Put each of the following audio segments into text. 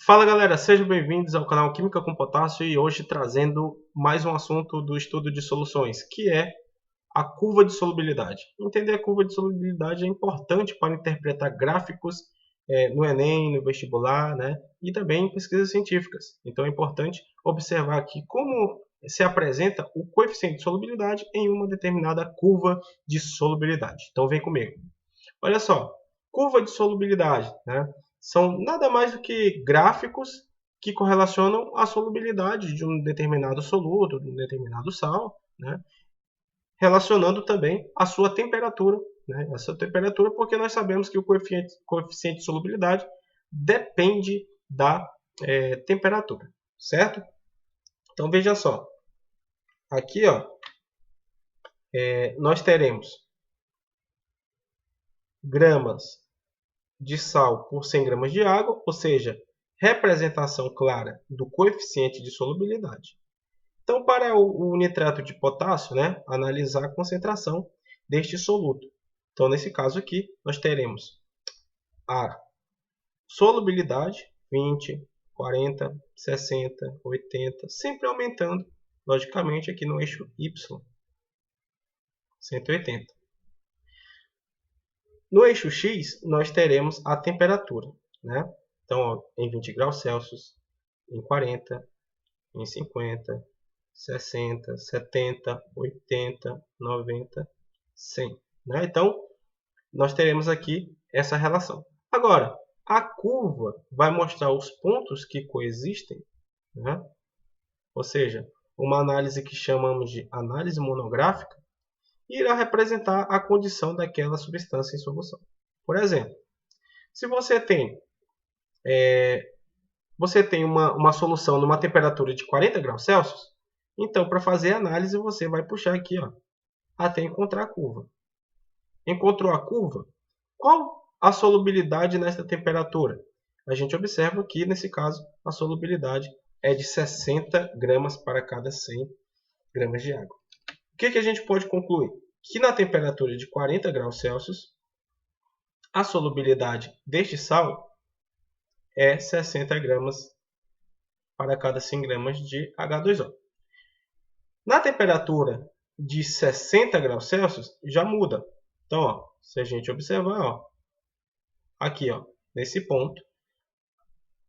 Fala galera, sejam bem-vindos ao canal Química com Potássio e hoje trazendo mais um assunto do estudo de soluções, que é a curva de solubilidade. Entender a curva de solubilidade é importante para interpretar gráficos no Enem, no vestibular, né? E também em pesquisas científicas. Então é importante observar aqui como se apresenta o coeficiente de solubilidade em uma determinada curva de solubilidade. Então vem comigo. Olha só, curva de solubilidade, né? São nada mais do que gráficos que correlacionam a solubilidade de um determinado soluto, de um determinado sal, né? Relacionando também a sua temperatura, né? A sua temperatura, porque nós sabemos que o coeficiente de solubilidade depende da temperatura, certo? Então veja só, aqui ó, nós teremos gramas de sal por 100 gramas de água, ou seja, representação clara do coeficiente de solubilidade. Então, para o nitrato de potássio, né, analisar a concentração deste soluto. Então, nesse caso aqui, nós teremos a solubilidade 20, 40, 60, 80, sempre aumentando, logicamente, aqui no eixo Y, 180. No eixo X, nós teremos a temperatura, né? Então, ó, em 20 graus Celsius, em 40, em 50, 60, 70, 80, 90, 100. Né? Então, nós teremos aqui essa relação. Agora, a curva vai mostrar os pontos que coexistem, né? Ou seja, uma análise que chamamos de análise monográfica, irá representar a condição daquela substância em solução. Por exemplo, se você tem uma solução numa temperatura de 40 graus Celsius, então para fazer a análise você vai puxar aqui ó, até encontrar a curva. Encontrou a curva? Qual a solubilidade nesta temperatura? A gente observa que nesse caso a solubilidade é de 60 gramas para cada 100 gramas de água. O que a gente pode concluir? Que na temperatura de 40 graus Celsius, a solubilidade deste sal é 60 gramas para cada 100 gramas de H2O. Na temperatura de 60 graus Celsius, já muda. Então, ó, se a gente observar, ó, aqui ó, nesse ponto,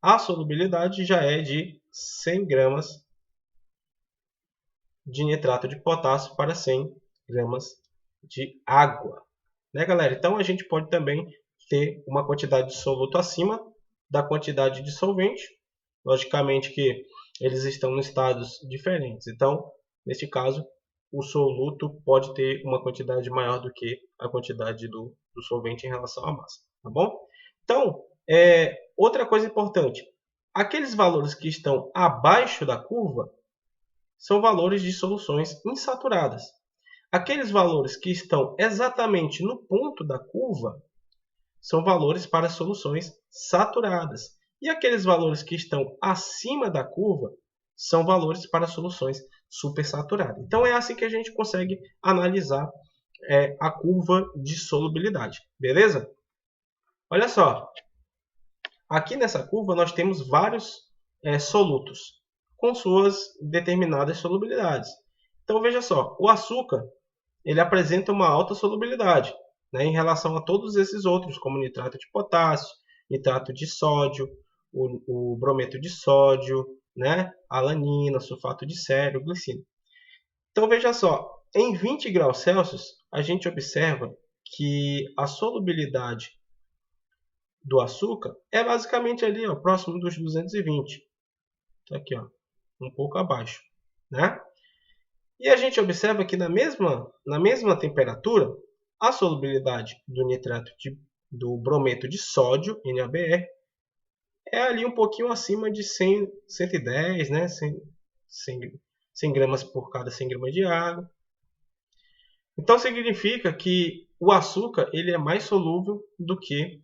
a solubilidade já é de 100 gramas de nitrato de potássio para 100 gramas de água. Né, galera? Então, a gente pode também ter uma quantidade de soluto acima da quantidade de solvente. Logicamente que eles estão em estados diferentes. Então, neste caso, o soluto pode ter uma quantidade maior do que a quantidade do solvente em relação à massa. Tá bom? Então, outra coisa importante. Aqueles valores que estão abaixo da curva são valores de soluções insaturadas. Aqueles valores que estão exatamente no ponto da curva são valores para soluções saturadas. E aqueles valores que estão acima da curva são valores para soluções supersaturadas. Então é assim que a gente consegue analisar a curva de solubilidade. Beleza? Olha só. Aqui nessa curva nós temos vários solutos com suas determinadas solubilidades. Então veja só, o açúcar ele apresenta uma alta solubilidade, né, em relação a todos esses outros, como nitrato de potássio, nitrato de sódio, o brometo de sódio, né, alanina, sulfato de sério, glicina. Então veja só, em 20 graus Celsius, a gente observa que a solubilidade do açúcar é basicamente ali, ó, próximo dos 220. Tá aqui, ó, um pouco abaixo, né? E a gente observa que na mesma temperatura, a solubilidade do nitrato do brometo de sódio, NaBr, é ali um pouquinho acima de 100, 110, né? 100 gramas por cada 100 gramas de água. Então significa que o açúcar ele é mais solúvel do que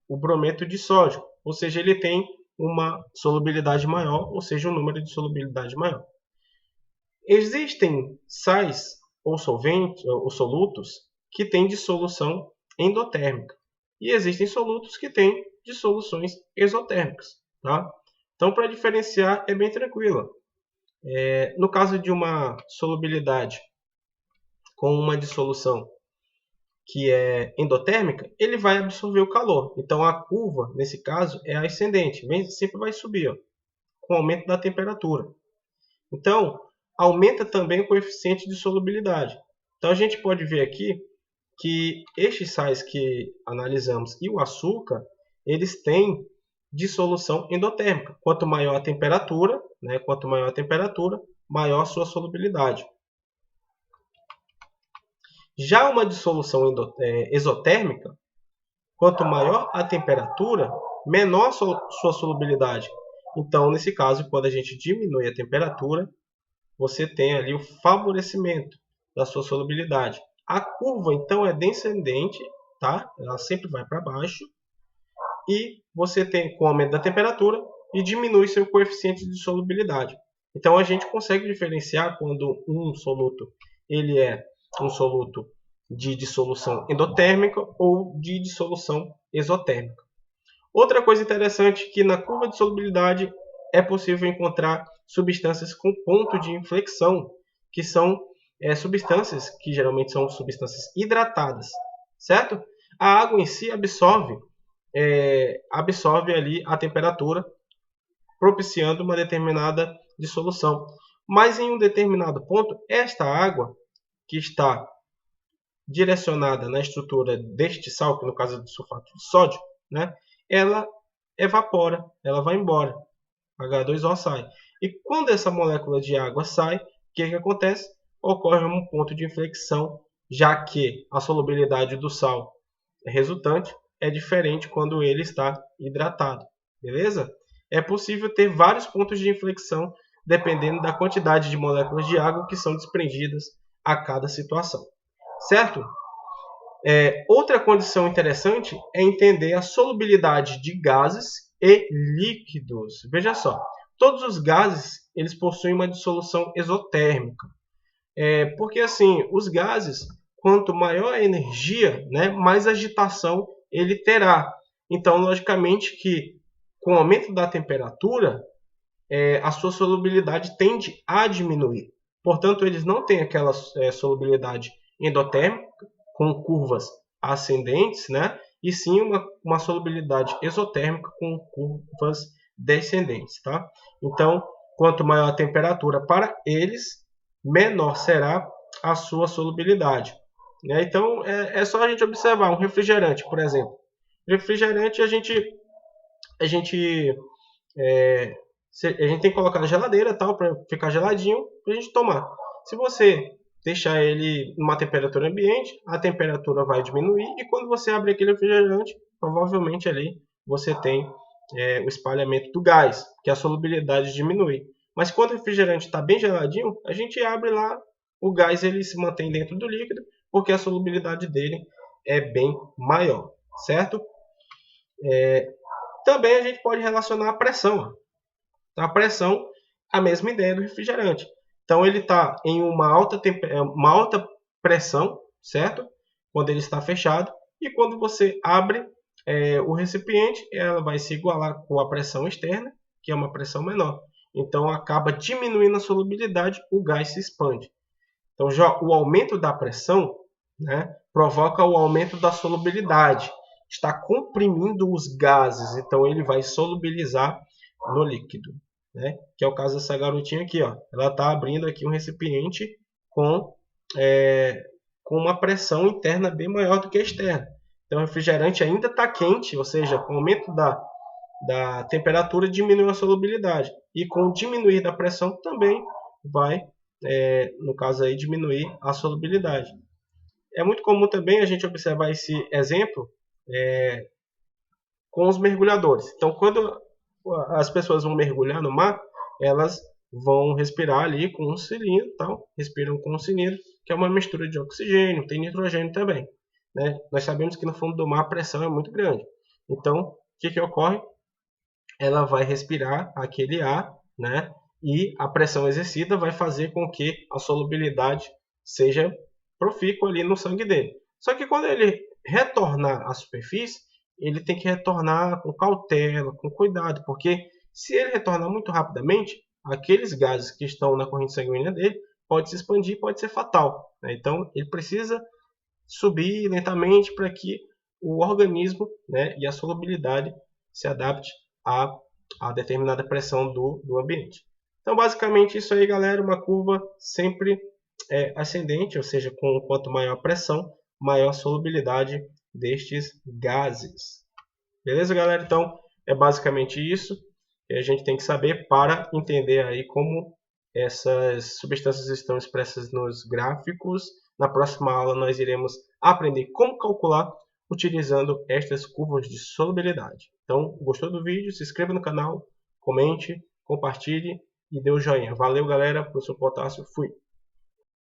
o brometo de sódio, ou seja, ele tem uma solubilidade maior, ou seja, um número de solubilidade maior. Existem sais ou solventes ou solutos que têm dissolução endotérmica. e existem solutos que têm dissoluções exotérmicas. Tá? Então, para diferenciar, é bem tranquilo. No caso de uma solubilidade com uma dissolução que é endotérmica, ele vai absorver o calor. Então, a curva, nesse caso, é ascendente, sempre vai subir, ó, com o aumento da temperatura. Então, aumenta também o coeficiente de solubilidade. Então, a gente pode ver aqui que estes sais que analisamos e o açúcar, eles têm dissolução endotérmica. Quanto maior a temperatura, maior a sua solubilidade. Já uma dissolução exotérmica, quanto maior a temperatura, menor a sua solubilidade. Então, nesse caso, quando a gente diminui a temperatura, você tem ali o favorecimento da sua solubilidade. A curva, então, é descendente, tá? Ela sempre vai para baixo. E você tem com o aumento da temperatura e diminui seu coeficiente de solubilidade. Então, a gente consegue diferenciar quando um soluto ele é um soluto de dissolução endotérmica ou de dissolução exotérmica. Outra coisa interessante é que na curva de solubilidade é possível encontrar substâncias com ponto de inflexão, que são substâncias que geralmente são substâncias hidratadas, certo? A água em si absorve ali a temperatura, propiciando uma determinada dissolução. Mas em um determinado ponto, esta água que está direcionada na estrutura deste sal, que no caso é do sulfato de sódio, né, ela evapora, ela vai embora. H2O sai. E quando essa molécula de água sai, o que acontece? Ocorre um ponto de inflexão, já que a solubilidade do sal resultante é diferente quando ele está hidratado. Beleza? É possível ter vários pontos de inflexão dependendo da quantidade de moléculas de água que são desprendidas a cada situação. Certo? Outra condição interessante é entender a solubilidade de gases e líquidos. Veja só, todos os gases eles possuem uma dissolução exotérmica. Porque assim, os gases, quanto maior a energia, né, mais agitação ele terá. Então, logicamente que com o aumento da temperatura, a sua solubilidade tende a diminuir. Portanto, eles não têm aquela solubilidade endotérmica com curvas ascendentes, né? E sim uma solubilidade exotérmica com curvas descendentes. Tá? Então, quanto maior a temperatura para eles, menor será a sua solubilidade. Então, é só a gente observar um refrigerante, por exemplo. Refrigerante a gente tem que colocar na geladeira para ficar geladinho para a gente tomar. Se você deixar ele numa temperatura ambiente, a temperatura vai diminuir e quando você abre aquele refrigerante, provavelmente ali você tem o espalhamento do gás, que a solubilidade diminui. Mas quando o refrigerante está bem geladinho, a gente abre lá, o gás ele se mantém dentro do líquido, porque a solubilidade dele é bem maior, certo? Também a gente pode relacionar a pressão. A pressão, a mesma ideia do refrigerante. Então ele está em uma alta pressão, certo? Quando ele está fechado. E quando você abre o recipiente, ela vai se igualar com a pressão externa, que é uma pressão menor. Então acaba diminuindo a solubilidade, o gás se expande. Então já o aumento da pressão, né, provoca o aumento da solubilidade. Está comprimindo os gases, então ele vai solubilizar no líquido. Né? Que é o caso dessa garotinha aqui, ó. Ela está abrindo aqui um recipiente com uma pressão interna bem maior do que a externa. Então o refrigerante ainda está quente, ou seja, com o aumento da temperatura diminui a solubilidade. E com o diminuir da pressão também vai, no caso aí, diminuir a solubilidade. É muito comum também a gente observar esse exemplo com os mergulhadores. Então quando as pessoas vão mergulhar no mar, elas vão respirar ali com um cilindro, respiram com um cilindro, que é uma mistura de oxigênio, tem nitrogênio também. Né? Nós sabemos que no fundo do mar a pressão é muito grande. Então, o que ocorre? Ela vai respirar aquele ar, né? E a pressão exercida vai fazer com que a solubilidade seja profícua ali no sangue dele. Só que quando ele retornar à superfície, ele tem que retornar com cautela, com cuidado, porque se ele retornar muito rapidamente, aqueles gases que estão na corrente sanguínea dele pode se expandir e pode ser fatal, né? Então, ele precisa subir lentamente para que o organismo, né, e a solubilidade se adapte a determinada pressão do ambiente. Então, basicamente, isso aí, galera, uma curva sempre ascendente, ou seja, quanto maior a pressão, maior a solubilidade destes gases. Beleza, galera? Então, é basicamente isso que a gente tem que saber para entender aí como essas substâncias estão expressas nos gráficos. Na próxima aula, nós iremos aprender como calcular utilizando estas curvas de solubilidade. Então, gostou do vídeo? Se inscreva no canal, comente, compartilhe e dê o joinha. Valeu, galera. Professor Potássio, fui!